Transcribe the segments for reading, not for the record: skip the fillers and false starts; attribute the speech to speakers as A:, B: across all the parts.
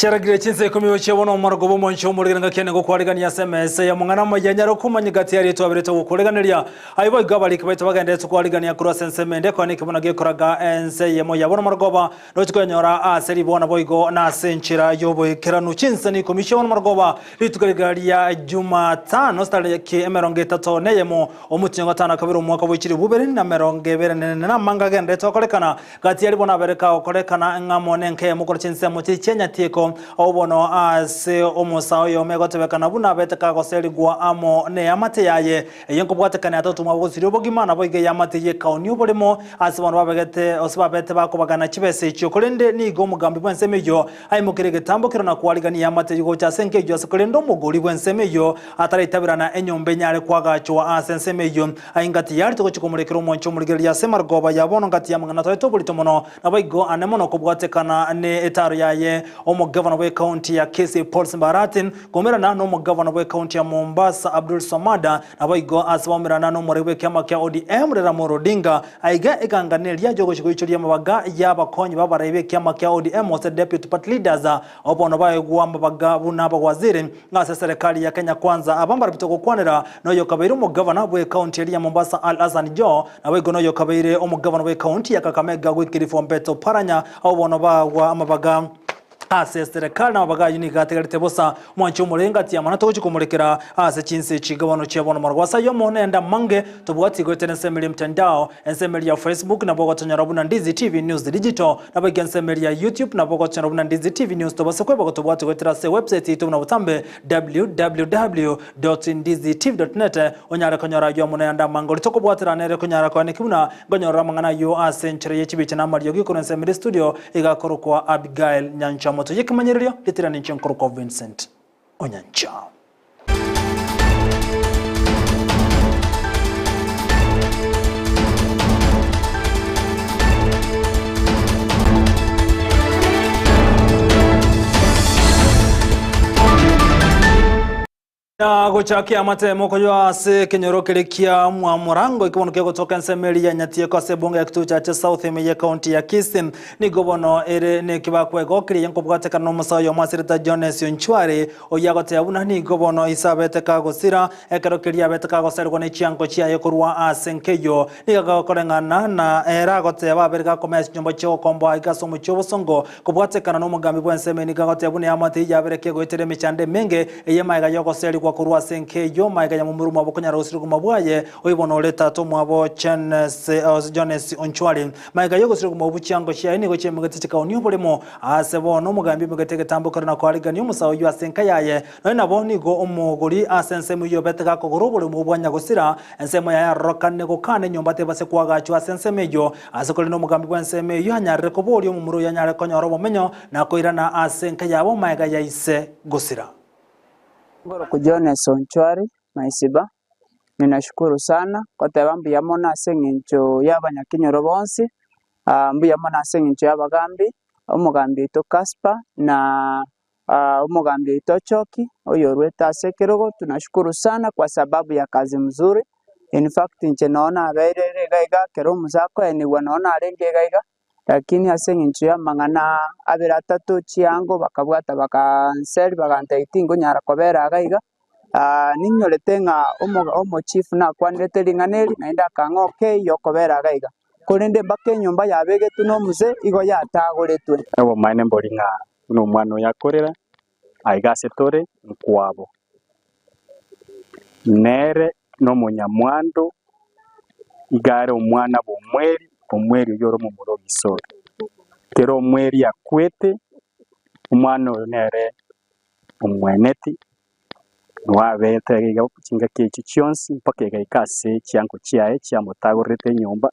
A: Charagire chinse kumiwe chebono margo bo moncho muriganga kene go kwaliganya SMS ya mungana majanyaro kumanyigati yari twaberete gukuliganirya ayibo gabali kibaita bagende tukwaliganya kura sensemende kwani kibona gekoraga ense yemo yabona margoba no tukanyora aseri bona boygo na senchira yobo keranu chinse ni komishon margoba litukaligariya Jumatano stale ke emeronge tatone yemo omutingo tana kabiro mwaka w'ikiri bubere na meronge bere na manga gende tokolekana gati yari bona bereka okolekana ngamone nke mukora chinse mu Kenya tiko obono ase omusao yomego tebekana buna beteka goserigwa amo ne amate yaye yenko bwatekana atatu mabosiri obogimana boige yamate ye kauni obolemo ase bano babegete osibabete bakobagana kibese cyo kolende ni go mugambi bwensemeyo ayimukirege tambokero na kwaligani yamate yugo cyasenkeyo asekolendo mugori bwensemeyo ataritabirana enyombe nyare kwagacho asensemeyo ayingati yari to chikomulekero moncho muligeri ya semargoba yabono ngati yamangana to bulitomono naboigo anemono kobwatekana ne etaro yaye Governor we county ya Kisi Paul Simbaratin gomerana no governor we county ya Mombasa Abdul Samada abayigo aswamirana no muriwe kyama kya ODM rera Morodinga aiga ekanganelia jogo chikoichuri amabaga yabakonyi babarebe kyama kya ODM was deputy party leaders obono bayegwa amabaga buna abawaziri ngase serikali ya Kenya Kwanza abambara bitoko kwanera no yokabeire mu governor we county ya Mombasa Al Hassan Jo abayigo no yokabeire governor we county ya Kakamega wikirifo Mbeto Paranya obono bagwa amabaga ase serikali na baga yuni gategarite bosa mwancho murenga ti amana to chikomulekera ase chinse chigabano chebono marwasa yo monenda mange tobwati go tenesemeli mtandao ensemeli ya Facebook na bogo tonyara buna Ndizi TV News Digital na baga ensemeli ya YouTube na bogo tonyara buna Ndizi TV News tobase kwebo tobwati go terase website itu na butambe www.ndizitv.net onyara konyara yo monenda mango litoko bwatira nere konyara kwane kibuna gonyora mangana yo ase nchire yechibiche na Mario giko ensemeli studio igakorokwa Abigail Nyancha moto yekimanyererio litirani nchenkoro Vincent Onyancha. Gochaki amate moko yo ase kenyorokerekia murango ikibonuke kutoka ensemeli ya Nyatie kwa sebonga ya kituo cha South ya county ya Kisii ni gobono ere ne kibakwe gokiri yanko bwateka no musayo yo Masirita Jones Nchwari oyagote abuna ni gobono isabete kagosira ekerokeria beteka goserwa ne chianko chia yekurwa asenkeyo ni gakorengana na era gote baberga komesi nyombo cyo kombo aigaso mu cyo bosongo kubwateka no mugambi bwensemeni gagote abuna amate yabereke goitere michande menge eyemaiga yogoseri kwa kurwa senkeyo maiga ya mumuru mwabokonya rosirigo mabwaye oibono leta to mwabo Jones Onchwari maiga yogosirigo mabucyango cya ni goche mugati kauni obolemo asebono mugambi mugatege tambukana na kwaligani umusawo yo asenka yaye nabo nigo umuguri asensemu yo betega kogorobole mu bwanya gosira ensemo ya rokane go kane nyombate base kwagacho asensemeyo asokole no mugambi bwensemeyo anyarre ko bolyo mumuru yanyare konyoro bomenyo na koirana asenka yabo maiga yaise gosira
B: Ngoro Jones Onchwari maisiba ninashukuru sana kwa sababu yamona sengincho y'abanyakinyoro bonse mbu yamona sengincho y'abagambi umugambi to Kaspa na umugambi to Choki oyo rweta sekerogo tunashukuru sana kwa sababu ya kazi mzuri. In fact nche naona abairere gaiga kero muzako ni wanaona arenge gaiga lakini asengincho y'amangana abira atatu chiango bakabwata bakanseri bakantayitingo nyara kobera gaiga ninyorete nga omo chief na kwandete linganeri naenda kangoke yokobera gaiga kolende bake nyumba yabege tuno muze igo yatagoretwe
C: abo mine mbolinga no mwana yakorera aiga setore nkwabo nere no munyamwando igare omwana bomweri yoro mu murogisoro kero omweri yakwete umwana nere umweneti nwabeta giga kinga kechi chionsi mpaka gaikase chianko chiae chiamotagorete nyumba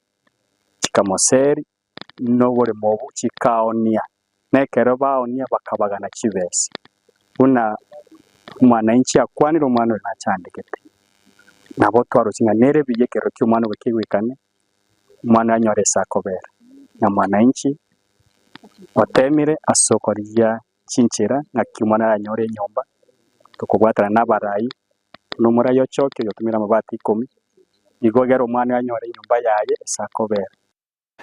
C: chikamoseri no bole mobu chikaonia nekero baonia bakabagana chibese una umwana inchi akwanira umwana na chandekete nabo twaro kinga nere biyekero cy'umwana wekigwikane umwana yanyoresa kobera na mwana inchi watemire asokoria chinchira na kimwana yanyore nyumba tukubwatana n'abarayi numura yo choke yotumira mabati 10 igogero umwana yanyore nyumba yaye sakobera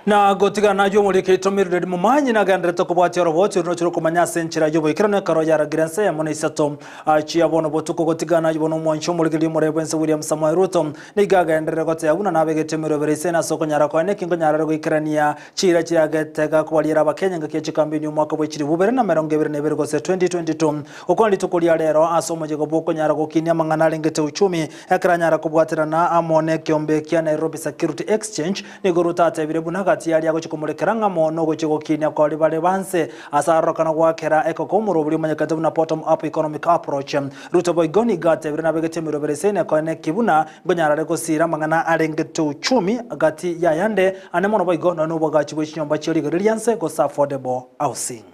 A: na gotigana jo muri kitomirire mu manyi nagandirete kubwati roboti runo chiro kumanya senchira jo boikirana karo yara grense ya mona isato achia bono botuko gotigana jo bono mwancho muri gili muri Prince William Samoei Ruto nigaga ndere gote abuna nabegete miro beresena soko nyara kwa neki ngo nyara goikirania chira gitega kwalira abakenya ngakeche kambini umwaka bwechiri bubere na merongo ebere nebere gose 2022 okondi tukulia lero asomo je goboko nyara gokinya mangana lengete uchumi ekra nyara kubwatirana amone kiombe kia Nairobi Security Exchange nigoruta atebire bunaga yali yako chikumulekeranga mono gochigokinya kwa libale banse asarokana gwakera eko komuro buli manyakatu na bottom up economic approach Ruto boygoni gate birina begete miro beresene kwa ne kibuna gonyara reko sira mangana alengete uchumi gati ya yande anemono boygono no bogachi bw'inyomba chiri grilliance go affordable housing.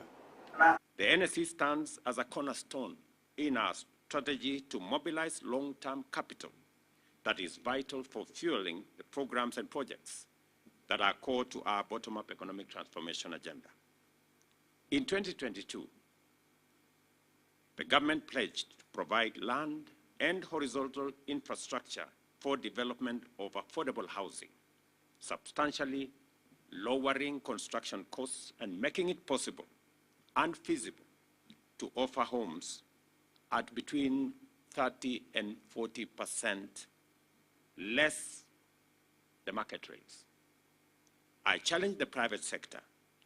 D: The NSE stands as a cornerstone in our strategy to mobilize long-term capital that is vital for fueling the programs and projects that are core to our bottom-up economic transformation agenda. In 2022, the government pledged to provide land and horizontal infrastructure for development of affordable housing, substantially lowering construction costs and making it possible and feasible to offer homes at between 30 and 40% less the market rates. I challenged the private sector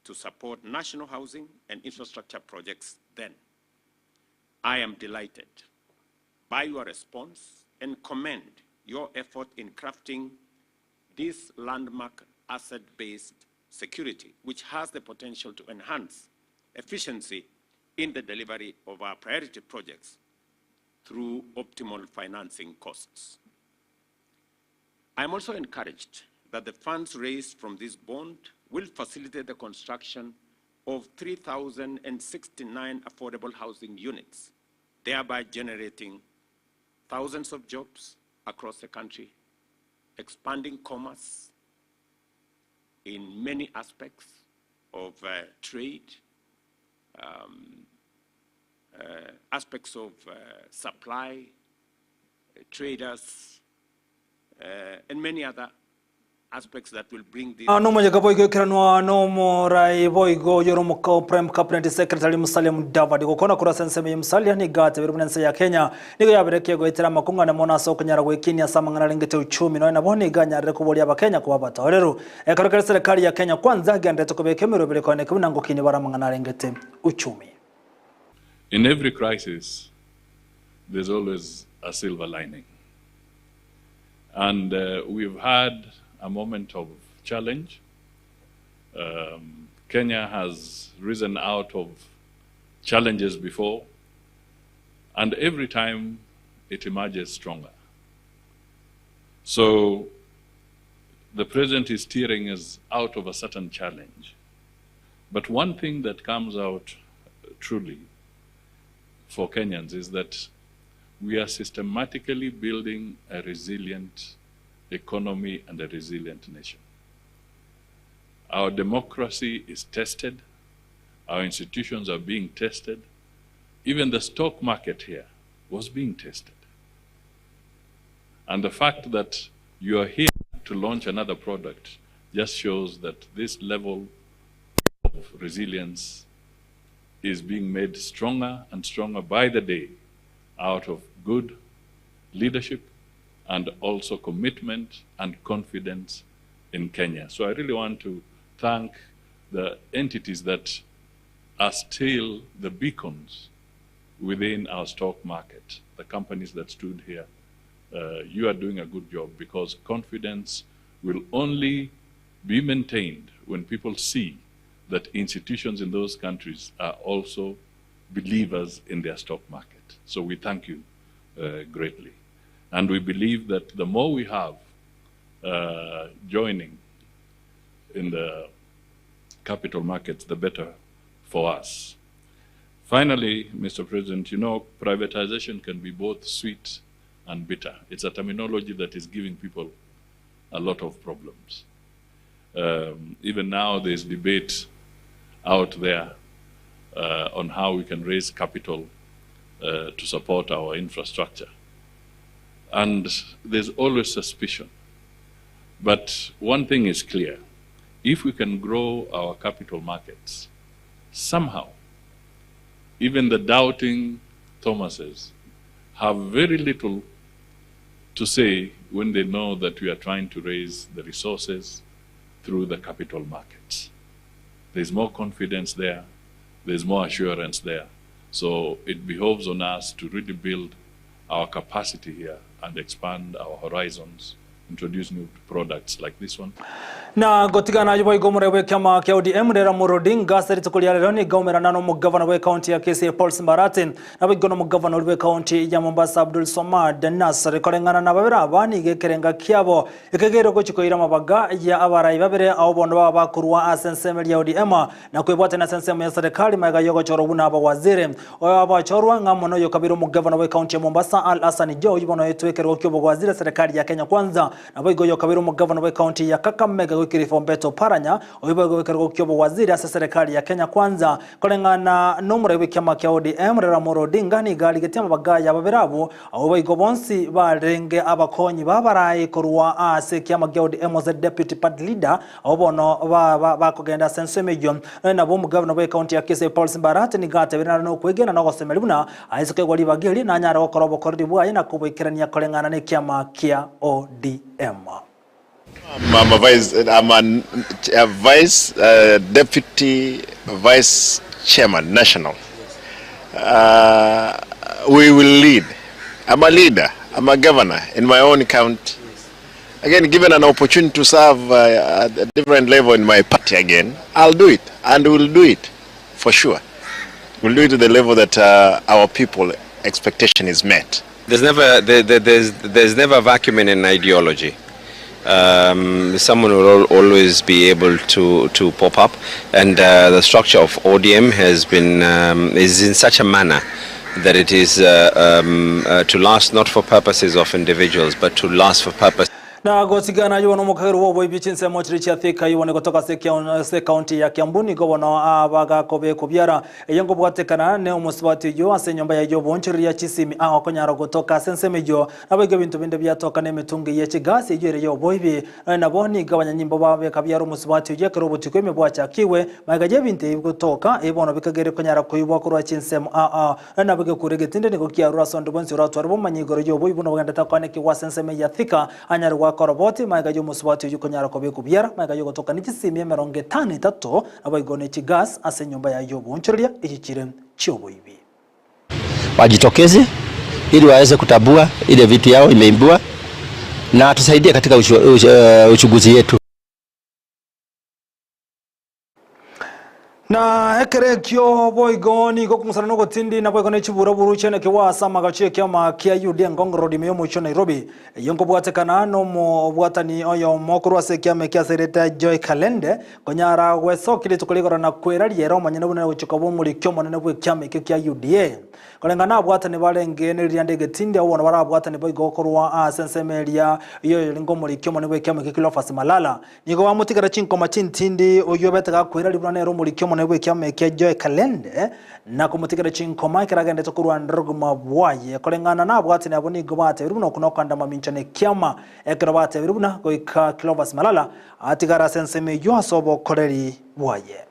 D: to support national housing and infrastructure projects then. I am delighted by your response and commend your effort in crafting this landmark asset-based security, which has the potential to enhance efficiency in the delivery of our priority projects through optimal financing costs. I am also encouraged that the funds raised from this bond will facilitate the construction of 3,069 affordable housing units, thereby generating thousands of jobs across the country, expanding commerce in many aspects of trade, aspects of supply, traders, and many other aspects that will bring this.
A: No moja boygo kiranwa no morai boygo yoromuka prime cabinet secretary Musalia Mudavadi gukona kura senseme Musalia ni gate birunense ya Kenya nigo yabereke goitera makunga na mona so kunyara gwekinya samangana lengete uchumi no nabone ganyarire kuboli abakenya kuba batorero ekarokera serikali ya Kenya kwanza gendete kubekemero bile kone kubuna ngokini baramangana lengete uchumi.
E: In every crisis there's always a silver lining, and we've had a moment of challenge. Kenya has risen out of challenges before, and every time it emerges stronger. So the president is steering us out of a certain challenge. But one thing that comes out truly for Kenyans is that we are systematically building a resilient economy and a resilient nation. Our democracy is tested, our institutions are being tested, even the stock market here was being tested. And the fact that you are here to launch another product just shows that this level of resilience is being made stronger and stronger by the day out of good leadership and also commitment and confidence in Kenya. So I really want to thank the entities that are still the beacons within our stock market, the companies that stood here. You are doing a good job, because confidence will only be maintained when people see that institutions in those countries are also believers in their stock market. So we thank you greatly. And we believe that the more we have joining in the capital markets, the better for us. Finally, Mr. President, you know, privatization can be both sweet and bitter. It's a terminology that is giving people a lot of problems. Even now, there's debate out there on how we can raise capital to support our infrastructure. And there's always suspicion. But one thing is clear. if we can grow our capital markets, somehow, even the doubting Thomases have very little to say when they know that we are trying to raise the resources through the capital markets. There's more confidence there, there's more assurance there. So it behoves on us to really build our capacity here and expand our horizons, introduce new products like this one.
A: Na gotigana yubo igomure we kama kia ODM rera Murodinga seri tukulia lero ni gaumera nano mugavana we county ya Kisii Paul Simbarati na bigono mugavana we county ya Mombasa Abdul Somad Nasser kolengana na babera abani gekerenga kiabo ikegero gochikoira mabaga ya abarai babere au bondo baba kurwa asenseme ya ODM na kwebwate na senseme ya serikali maiga yogo choro buna aba waziri oyo aba chorwa ngamono yo kabiro mugavana we county ya Mombasa Al Hassan Jo yubono yetwekero kyobo waziri serikali ya Kenya Kwanza na bigo yo kabiro mugavana we county ya Kakamega Kirifombeto Paranya obibago wekero kyobo waziri asa serikali ya Kenya Kwanza kolengana nomure wikama kya ODM rera Murodinga ni gali getima bagaya baberabu obibago bonsi barenge abakonyi babaraye korwa ase kyama kya ODM as deputy party leader obono bakogenda sensemejo na bomu governor we county ya Kisii Paul Simbarati ni gate bina no kwegena no gosemelibuna aisike gwali bageli na nyara okorobo kordi bwaye na kubikirania kolengana ne kyama kya ODM.
F: I'm a deputy vice chairman national. We will lead. I'm a leader. I'm a governor in my own county. Again, given an opportunity to serve at a different level in my party again, I'll do it, and we'll do it for sure. We'll do it to the level that our people expectation is met.
G: There's never a vacuum in an ideology. Someone will always be able to pop up, and the structure of ODM has been is in such a manner that it is to last not for purposes of individuals but to last for purpose.
A: Na gotigana yuwa nomukaguru wobo ibichinse mochirichi ya thika yuwa negotoka se county ya Kiambuni gobono abaga kobe kubyara eyengo bwatekana ne umusibati yo ase nyomba ya yo bonchiri ya Chisimi aho konyara gotoka sensemejo nabege bintu binde byatoka ne mitungi ya Kigasi yere yo boibi na boni gabanya nyimbo babe kabyara umusibati yo kerobuti kweme bwacha kiwe magaje binte gotoka ebono bikagere konyara kuyibwa kurwa Chinsem nabege kuregetinde ne gokiarura sondo bonsi uratwara bomanyigoro yo boibu no baganda takwane ki wasenseme ya thika anyarwa koroboti maiga yo musibati yo konyara kobe kubyara maiga yo gotoka ni Chisimi 53 abaigone Kigas ase nyomba ya yo bonchiriya ikikire cyoboibi
H: wajitokeze ili waweze kutabua ile vitu yao imeimbua na tusaidie katika uchuguzi yetu.
A: Na ekere kyo boigoni go kumusana no gotindi na boigone chibura buru chene ke wasama gache kyama kya UD ngongoro di meyo cho Nairobi yongo bwatekana no mo bwatani oyo mokuru ase kyama kya sereta Joy Kalende konyara weso kile tukoligora na kwera liero manyana buna wichuka bo muri kyo monene bwe kyama kya UDA kolengana bwatani balenge ne riande getindi awona bara bwatani boigo korwa sensemelia iyo lingo muri kyo monene bwe kyama kilo fasi malala nigo wamutigara chinko machintindi oyo betaka kwera libuna ne ro muri kyo nebwe kyame kya Joy Kalende na kumutikira chinkoma kiragende tokurwa ndruguma bwaye kolengana na bwati na boni gobate biruno kunokanda maminchane kyama ekrabate biruna goika Clovers Malala atigara senseme yo asobo koleri bwaye.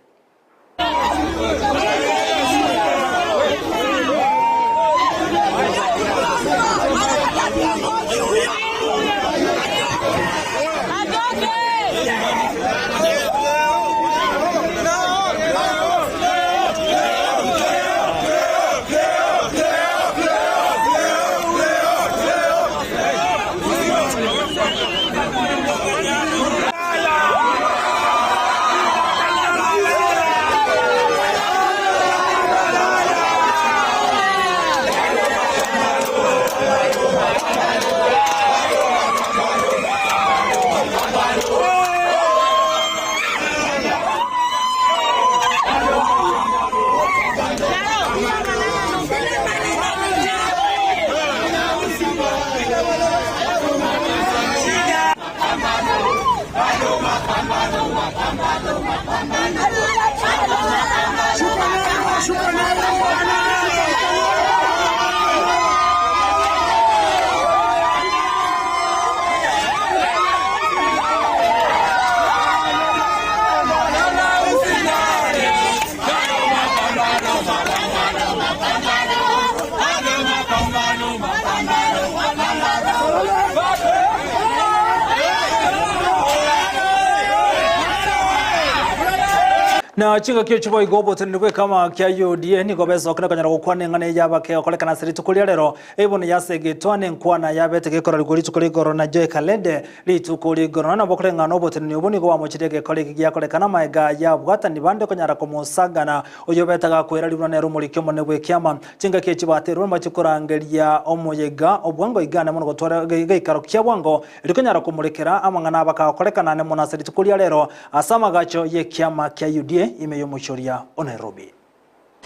A: Na chinga kio chibo igobo tenibwe kama kia UDA ni gobeso kina kanyara gukwane ngane yaba ke kolekana siri tukulia lero ebo ni yasege twane nkwana yabe tegekora ligori tukuli goro na joy kalende li tukuli goro na bokole ngano bote ni ubuni go amochitege kolegi ya kolekana maega ya bwata ni bande kanyara komusaga na oyobeta ga kwera libuna nero muri kyo monebwe kyama chinga kio chibo aterwe machikurangeria omoyega obwango igana mono gotwara gaikaro kya bwango likanyara kumurekera amangana abaka kolekana ne mona siri tukulia lero asama gacho ye kyama kya UDA imeyomochoria Nairobi.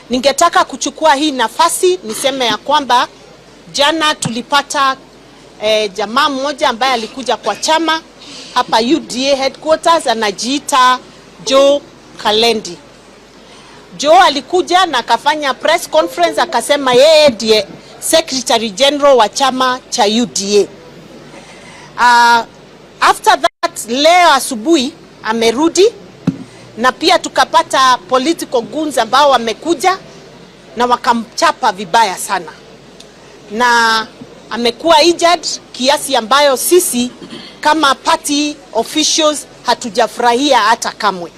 I: Ningetaka kuchukua hii nafasi niseme ya kwamba jana tulipata jamaa mmoja ambaye alikuja kwa chama hapa UDA headquarters, anajiita Joe Kalendi. Joe alikuja na akafanya press conference akasema yeye ndiye Secretary General wa chama cha UDA. After that leo asubuhi amerudi na pia tukapata political goons ambao wamekuja na wakamchapa vibaya sana, na amekuwa injured kiasi ambayo sisi kama party officials hatujafurahia hata kamwe.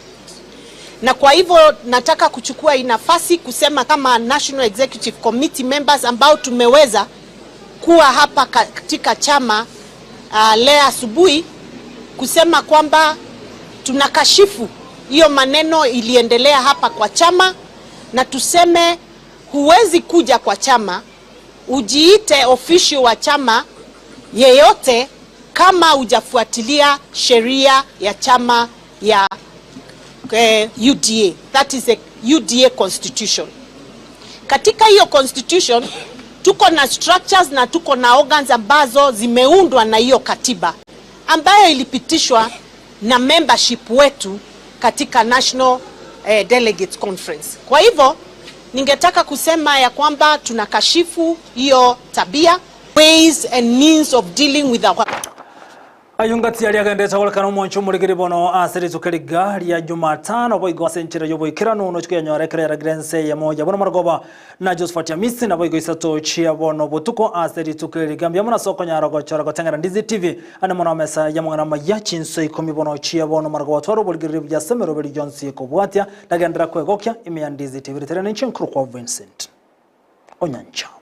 I: Na kwa hivyo nataka kuchukua hii nafasi kusema kama National Executive Committee members ambao tumeweza kuwa hapa katika chama leo asubuhi kusema kwamba tunakashifu hiyo maneno iliendelea hapa kwa chama, na tuseme huwezi kuja kwa chama ujiite official wa chama yeyote kama hujafuatilia sheria ya chama ya UDA. That is a UDA constitution. Katika hiyo constitution tuko na structures na tuko na organs ambazo zimeundwa na hiyo katiba ambayo ilipitishwa na membership wetu katika National Delegates Conference. Kwa hivyo ningetaka kusema ya kwamba tunakashifu hiyo tabia, ways and means of dealing with our
A: ayungati yali agendeta kolekana umoncho muligiri bono asiri tukeliga ya Jumatano boigo asenchira yobo ikirano no chikuya nyorekera ya grense ya moja bono margoba na Josephat Yamisi na boigo isato chia bono botuko asiri tukeliga mbya mona soko nyarogo chora gotengera Ndizi TV ane mona mesa ya mwana mayachi nso ikomi bono chia bono margoba twaro boligiri bya semero beli Johnson ko bwatia dagendera kwegokya ime ya Ndizi TV riterene nchinkuru kwa Vincent Onyancha.